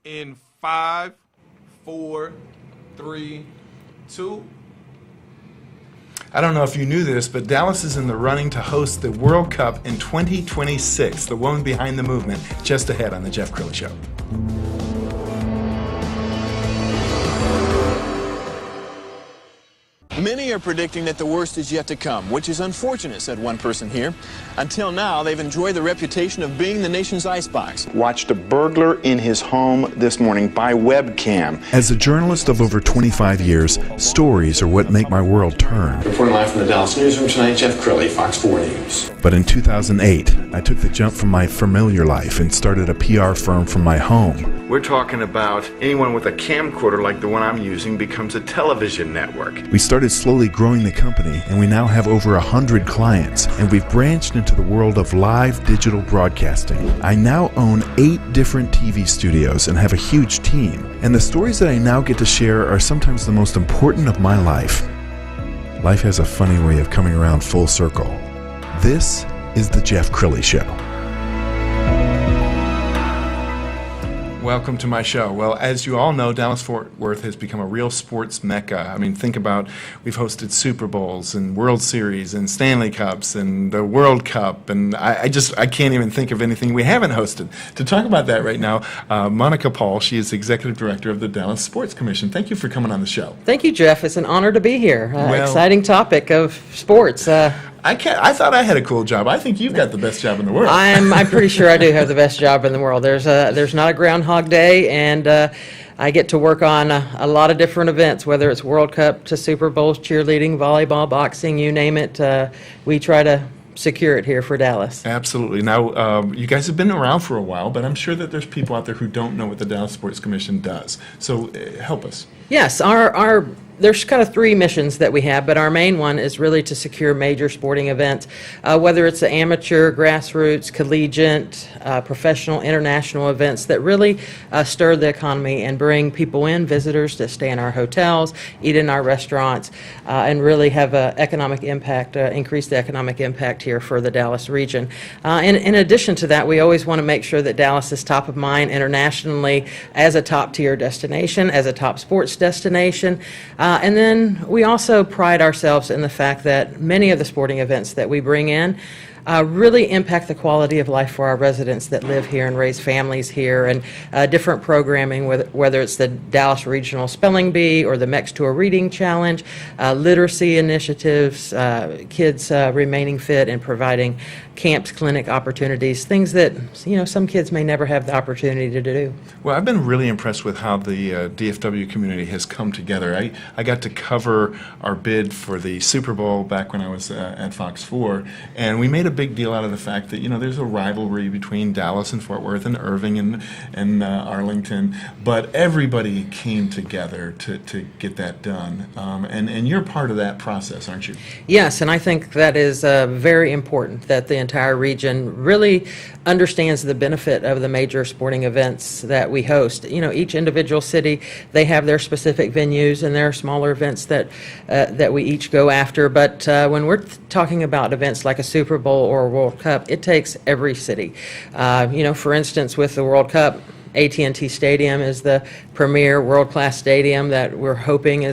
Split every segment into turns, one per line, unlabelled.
In 5, 4, 3, 2. I don't know if you knew this, but Dallas is in the running to host the World Cup in 2026. The woman behind the movement, just ahead on the Jeff Crilley Show.
Many are predicting that the worst is yet to come, which is unfortunate, said one person here. Until now, they've enjoyed the reputation of being the nation's icebox.
Watched a burglar in his home this morning by webcam.
As a journalist of over 25 years, stories are what make my world turn.
Reporting live from the Dallas newsroom tonight, Jeff Crilley, Fox 4 News.
But in 2008, I took the jump from my familiar life and started a PR firm from my home.
We're talking about anyone with a camcorder like the one I'm using becomes a television network.
We started slowly growing the company, and we now have over 100 clients, and we've branched into the world of live digital broadcasting. I now own 8 different TV studios and have a huge team, and the stories that I now get to share are sometimes the most important of my life. Life has a funny way of coming around full circle. This is the Jeff Crilley Show.
Welcome to my show. Well, as you all know, Dallas-Fort Worth has become a real sports mecca. I mean, think about, we've hosted Super Bowls and World Series and Stanley Cups and the World Cup, and I can't even think of anything we haven't hosted. To talk about that right now, Monica Paul, she is Executive Director of the Dallas Sports Commission. Thank you for coming on the show.
Thank you, Jeff. It's an honor to be here. Exciting topic of sports.
I thought I had a cool job. I think you've got the best job in the world.
I'm pretty sure I do have the best job in the world. There's not a Groundhog Day, and I get to work on a lot of different events, whether it's World Cup to Super Bowls, cheerleading, volleyball, boxing, you name it. We try to secure it here for Dallas.
Absolutely. Now, you guys have been around for a while, but I'm sure that there's people out there who don't know what the Dallas Sports Commission does. So help us.
Yes, there's kind of 3 missions that we have, but our main one is really to secure major sporting events, whether it's the amateur, grassroots, collegiate, professional, international events that really stir the economy and bring people in, visitors to stay in our hotels, eat in our restaurants, and really have an economic impact, increase the economic impact here for the Dallas region. In addition to that, we always want to make sure that Dallas is top of mind internationally as a top-tier destination, as a top sports destination. And then we also pride ourselves in the fact that many of the sporting events that we bring in really impact the quality of life for our residents that live here and raise families here, and different programming, whether it's the Dallas Regional Spelling Bee or the MEX Tour Reading Challenge, literacy initiatives, kids remaining fit and providing camps, clinic opportunities, things that some kids may never have the opportunity to do.
Well, I've been really impressed with how the DFW community has come together. I got to cover our bid for the Super Bowl back when I was at Fox 4, and we made a big deal out of the fact that there's a rivalry between Dallas and Fort Worth and Irving and Arlington, but everybody came together to get that done, and you're part of that process, aren't you?
Yes, and I think that is very important, that the entire region really understands the benefit of the major sporting events that we host. Each individual city, they have their specific venues, and there are smaller events that we each go after, but when we're talking about events like a Super Bowl or a World Cup, it takes every city. For instance, with the World Cup, AT&T Stadium is the premier world-class stadium that we're hoping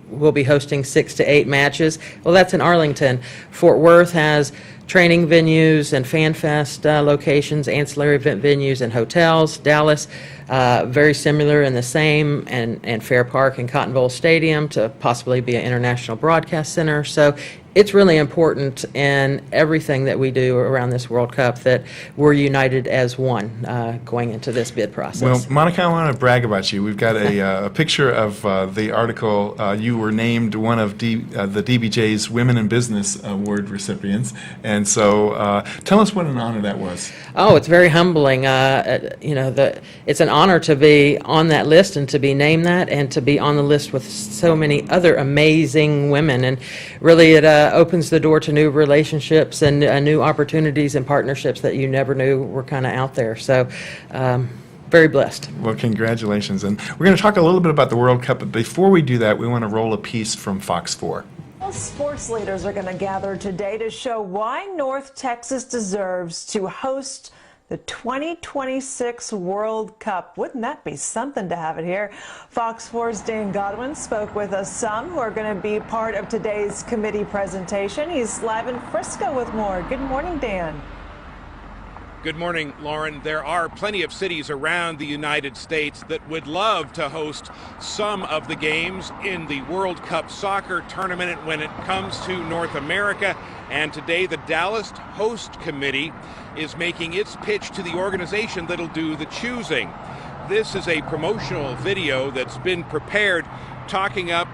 will be hosting 6 to 8 matches. Well, that's in Arlington. Fort Worth has training venues and fan fest locations, ancillary event venues and hotels. Dallas, very similar in the same, and Fair Park and Cotton Bowl Stadium to possibly be an international broadcast center. So it's really important in everything that we do around this World Cup that we're united as one going into this bid process.
Well, Monica, I want to brag about you. We've got a picture of the article. You were named one of the DBJ's Women in Business Award recipients, and so tell us what an honor that was.
Oh, it's very humbling. It's an honor to be on that list and to be named that, and to be on the list with so many other amazing women, and really it opens the door to new relationships and new opportunities and partnerships that you never knew were kind of out there. So very blessed.
Well, congratulations. And we're going to talk a little bit about the World Cup, but before we do that, we want to roll a piece from Fox 4.
Sports leaders are going to gather today to show why North Texas deserves to host the 2026 World Cup. Wouldn't that be something to have it here? Fox 4's Dan Godwin spoke with some who are going to be part of today's committee presentation. He's live in Frisco with more. Good morning, Dan.
Good morning, Lauren. There are plenty of cities around the United States that would love to host some of the games in the World Cup soccer tournament when it comes to North America. And today, the Dallas Host Committee is making its pitch to the organization that'll do the choosing. This is a promotional video that's been prepared talking up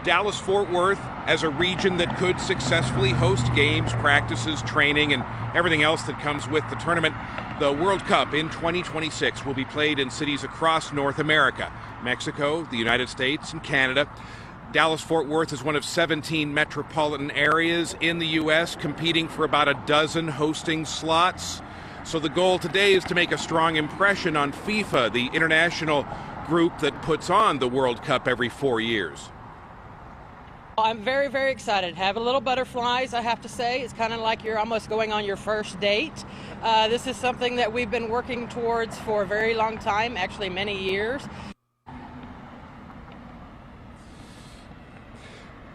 Dallas-Fort Worth as a region that could successfully host games, practices, training, and everything else that comes with the tournament. The World Cup in 2026 will be played in cities across North America, Mexico, the United States, and Canada. Dallas-Fort Worth is one of 17 metropolitan areas in the U.S. competing for about a dozen hosting slots. So the goal today is to make a strong impression on FIFA, the international group that puts on the World Cup every 4 years.
I'm very, very excited. Have a little butterflies, I have to say. It's kind of like you're almost going on your first date. This is something that we've been working towards for a very long time, actually many years.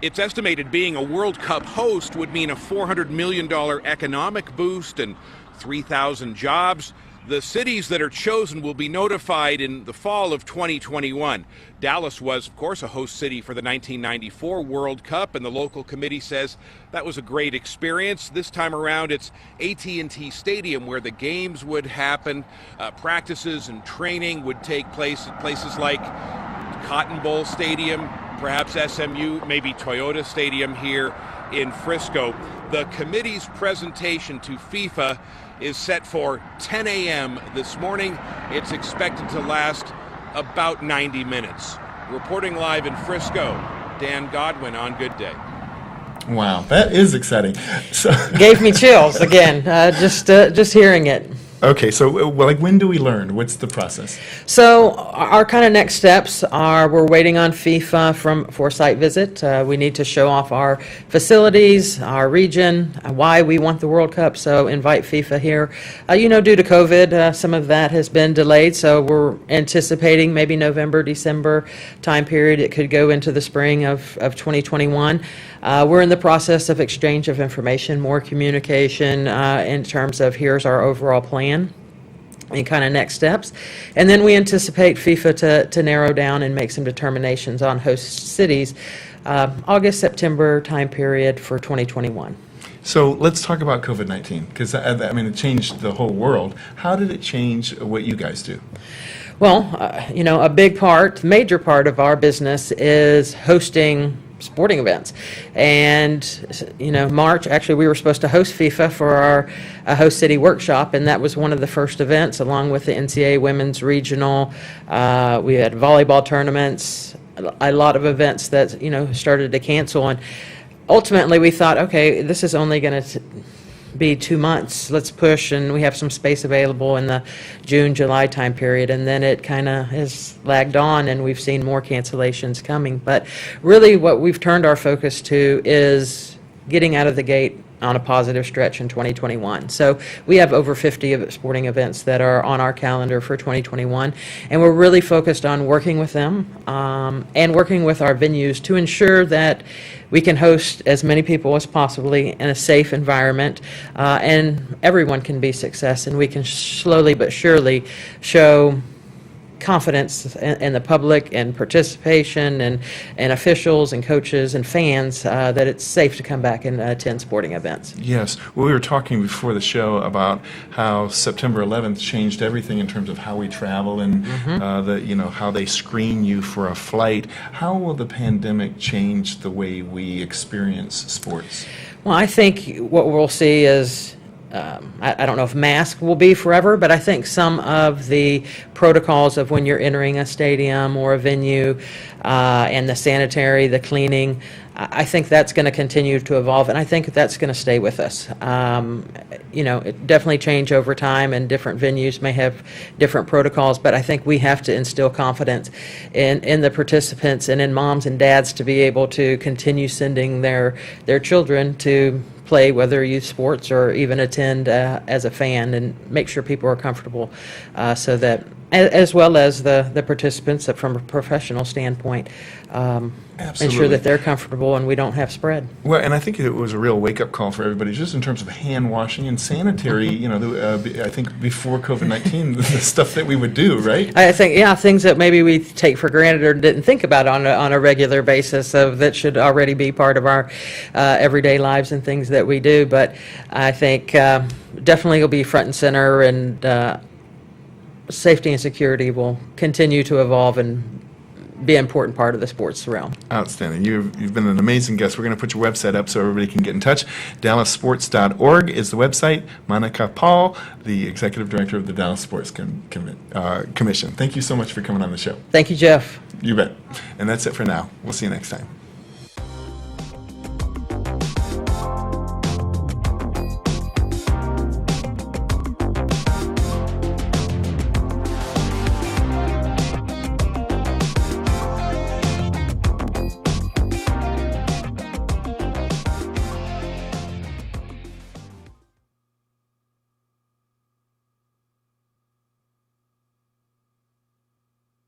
It's estimated being a World Cup host would mean a $400 million economic boost and 3,000 jobs. The cities that are chosen will be notified in the fall of 2021. Dallas was, of course, a host city for the 1994 World Cup, and the local committee says that was a great experience. This time around, it's AT&T Stadium where the games would happen. Practices and training would take place at places like Cotton Bowl Stadium, perhaps SMU, maybe Toyota Stadium here in Frisco. The committee's presentation to FIFA is set for 10 a.m. this morning. It's expected to last about 90 minutes. Reporting live in Frisco, Dan Godwin on Good Day.
Wow, that is exciting. So
Gave me chills again, just hearing it.
okay, so when do we learn? What's the process?
So our kind of next steps are we're waiting on FIFA for site visit. We need to show off our facilities, our region, why we want the World Cup. So invite FIFA here. Due to COVID, some of that has been delayed. So we're anticipating maybe November, December time period. It could go into the spring of 2021. We're in the process of exchange of information, more communication in terms of here's our overall plan and kind of next steps. And then we anticipate FIFA to narrow down and make some determinations on host cities August, September time period for 2021.
So let's talk about COVID-19, because it changed the whole world. How did it change what you guys do?
Well, a major part of our business is hosting sporting events. And, March, actually, we were supposed to host FIFA for our host city workshop, and that was one of the first events, along with the NCAA women's regional. We had volleyball tournaments, a lot of events that, started to cancel. And ultimately, we thought, okay, this is only going to be 2 months. Let's push, and we have some space available in the June, July time period, and then it kind of has lagged on, and we've seen more cancellations coming. But really what we've turned our focus to is getting out of the gate on a positive stretch in 2021. So we have over 50 sporting events that are on our calendar for 2021, and we're really focused on working with them and working with our venues to ensure that we can host as many people as possibly in a safe environment, and everyone can be success, and we can slowly but surely show confidence in the public and participation and officials and coaches and fans that it's safe to come back and attend sporting events.
Yes. Well, we were talking before the show about how September 11th changed everything in terms of how we travel and how they screen you for a flight. How will the pandemic change the way we experience sports?
Well, I think what we'll see is I don't know if masks will be forever, but I think some of the protocols of when you're entering a stadium or a venue and the sanitary, the cleaning, I think that's going to continue to evolve, and I think that's going to stay with us. It definitely change over time, and different venues may have different protocols, but I think we have to instill confidence in the participants and in moms and dads to be able to continue sending their children to play, whether youth sports or even attend as a fan, and make sure people are comfortable, so that, as well as the participants, that from a professional standpoint, ensure
Absolutely.
that they're comfortable and we don't have spread.
Well, and I think it was a real wake-up call for everybody, just in terms of hand washing and sanitary. You know, I think before COVID-19, the stuff that we would do, right?
I think, yeah, things that maybe we take for granted or didn't think about on a regular basis, that should already be part of our everyday lives and things that we do. But I think definitely will be front and center, and safety and security will continue to evolve and be an important part of the sports realm.
Outstanding. You've been an amazing guest. We're going to put your website up so everybody can get in touch. DallasSports.org is the website. Monica Paul, the Executive Director of the Dallas Sports Commission. Thank you so much for coming on the show.
Thank you, Jeff.
You bet. And that's it for now. We'll see you next time.